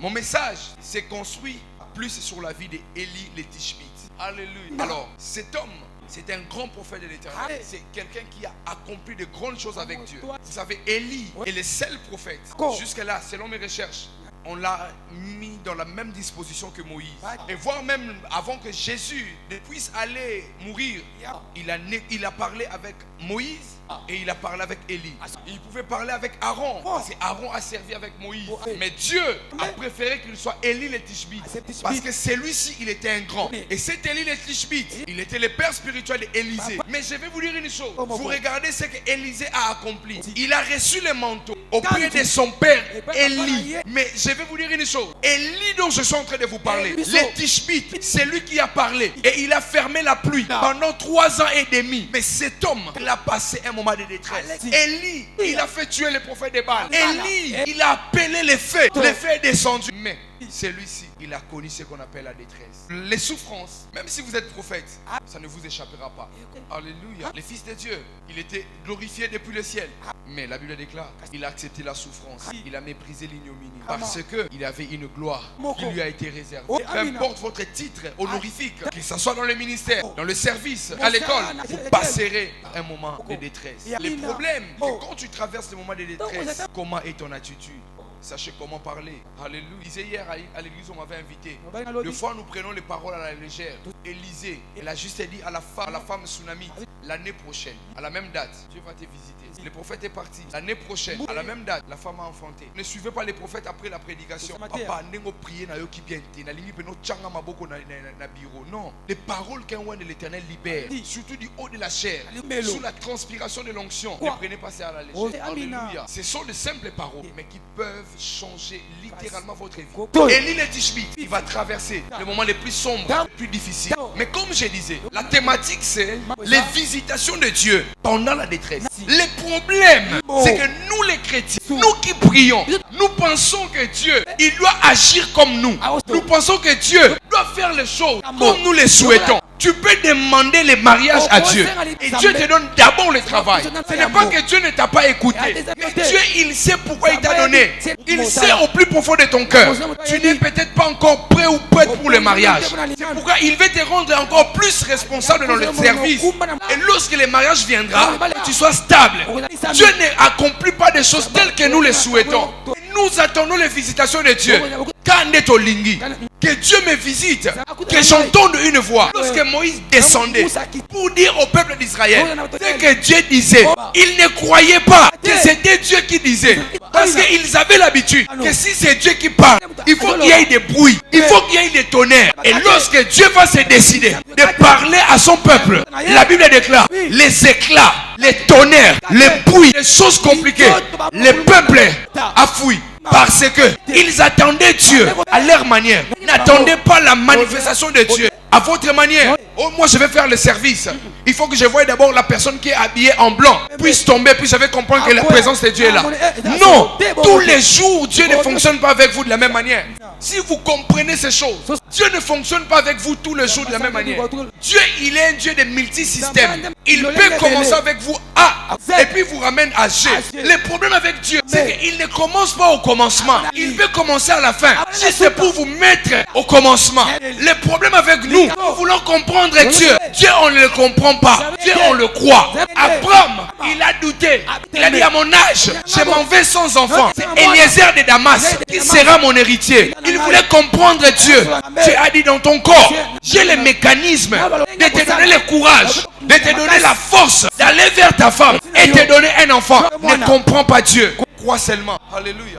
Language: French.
Mon message s'est construit plus sur la vie d'Élie le Tishbite. Alléluia. Alors, cet homme, c'est un grand prophète de l'Éternel. C'est quelqu'un qui a accompli de grandes choses avec Dieu. Vous savez, Élie est le seul prophète. Jusque-là, selon mes recherches, on l'a mis dans la même disposition que Moïse. Et voire même avant que Jésus ne puisse aller mourir, il a parlé avec Moïse et il a parlé avec Élie. Il pouvait parler avec Aaron, parce qu'Aaron a servi avec Moïse. Mais Dieu a préféré qu'il soit Élie le Tishbite, parce que celui-ci, il était un grand. Et cet Élie le Tishbite, il était le père spirituel d'Élisée. Mais je vais vous dire une chose. Vous regardez ce que Élisée a accompli. Il a reçu le manteau auprès de son père Élie. Mais je vais vous dire une chose. Élie dont je suis en train de vous parler, le Tishbite, c'est lui qui a parlé. Et il a fermé la pluie pendant 3 ans et demi. Mais cet homme, il a passé un moment de détresse. Élie, il a fait tuer les prophètes de Baal. Élie, il a appelé les feux. Les feux est descendu. Mais celui-ci, il a connu ce qu'on appelle la détresse. Les souffrances, même si vous êtes prophète, ça ne vous échappera pas. Alléluia. Le Fils de Dieu, il était glorifié depuis le ciel. Mais la Bible déclare, il a accepté la souffrance. Il a méprisé l'ignominie. Parce qu'il avait une gloire qui lui a été réservée. Peu importe votre titre honorifique, que ce soit dans le ministère, dans le service, à l'école, vous passerez un moment de détresse. Le problème, c'est que quand tu traverses le moment de détresse, comment est ton attitude? Sachez comment parler. Alléluia. Disais hier à l'église, on m'avait invité. Des fois, nous prenons les paroles à la légère. Élisée, elle a juste dit à la femme tsunami, l'année prochaine, à la même date, Dieu va te visiter. Le prophète est parti. L'année prochaine, à la même date, la femme a enfanté. Ne suivez pas les prophètes après la prédication. Papa, n'engo prier na yo qui bien te. Na lingi peno changa maboko na bureau. Non. Les paroles qu'un roi de l'Éternel libère, surtout du haut de la chair, sous la transpiration de l'onction, ne prenez pas ça à la légère. Alléluia. Ce sont de simples paroles, mais qui peuvent changer littéralement votre vie. Élie le Tishbite, il va traverser le moment les plus sombres, les plus difficiles. Mais comme je disais, la thématique c'est les visitations de Dieu pendant la détresse. Le problème, c'est que nous les chrétiens, nous qui prions, nous pensons que Dieu, il doit agir comme nous. Nous pensons que Dieu doit faire les choses comme nous les souhaitons. Tu peux demander le mariage à Dieu et Dieu te donne d'abord le travail. Ce n'est pas que Dieu ne t'a pas écouté, mais Dieu, il sait pourquoi il t'a donné. Il sait au plus profond de ton cœur. Tu n'es peut-être pas encore prêt ou prête pour le mariage. C'est pourquoi il veut te rendre encore plus responsable dans le service. Et lorsque le mariage viendra, tu sois stable. Dieu n'accomplit pas des choses telles que nous les souhaitons. Nous attendons les visitations de Dieu. Que Dieu me visite, que j'entende une voix. Lorsque Moïse descendait pour dire au peuple d'Israël ce que Dieu disait, ils ne croyaient pas que c'était Dieu qui disait. Parce qu'ils avaient l'habitude que si c'est Dieu qui parle, il faut qu'il y ait des bruits, il faut qu'il y ait des tonnerres. Et lorsque Dieu va se décider de parler à son peuple, la Bible déclare les éclats, les tonnerres, les bruits, les choses compliquées, le peuple a fui. Parce que ils attendaient Dieu à leur manière. N'attendez pas la manifestation de Dieu à votre manière. Oh, moi je vais faire le service. Il faut que je voie d'abord la personne qui est habillée en blanc puisse tomber, puis je vais comprendre que la présence de Dieu est là. Non, tous les jours Dieu ne fonctionne pas avec vous de la même manière. Si vous comprenez ces choses, Dieu ne fonctionne pas avec vous tous les jours de la même manière. Dieu, il est un Dieu de multisystèmes. Il peut commencer avec vous A et puis vous ramène à G. Le problème avec Dieu, c'est qu'il ne commence pas au commencement. Il peut commencer à la fin. C'est pour vous mettre au commencement. Le problème avec nous, nous voulons comprendre Dieu. Dieu, on ne le comprend pas. Dieu, on le croit. Abraham, il a douté. Il a dit à mon âge, je m'en vais sans enfant. C'est Eliezer de Damas qui sera mon héritier. Il voulait comprendre Dieu. Dieu a dit dans ton corps, j'ai le mécanisme de te donner le courage, de te donner la force d'aller vers ta femme et te donner un enfant. Ne comprends pas Dieu. Crois seulement. Alléluia.